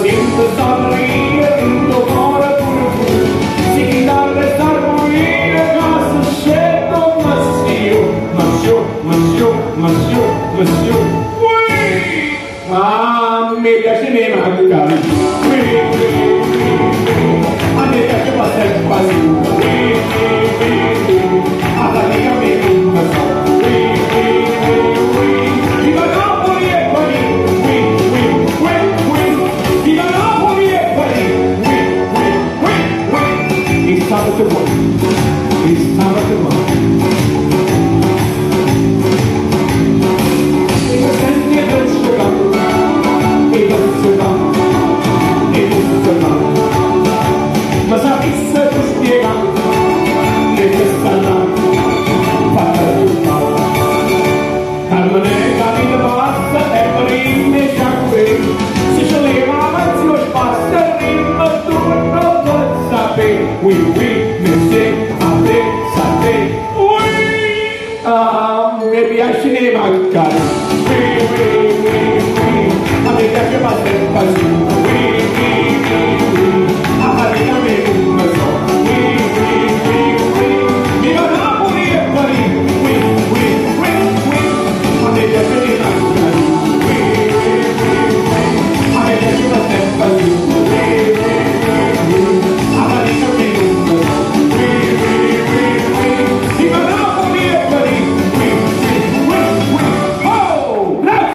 sento soffrire tutto cuore pure tu. Si chitarra e s'armonia che si scelto Monsieur, oui! Ah, mi piace me mancare. Oui, a me piace passare quasi. Oui,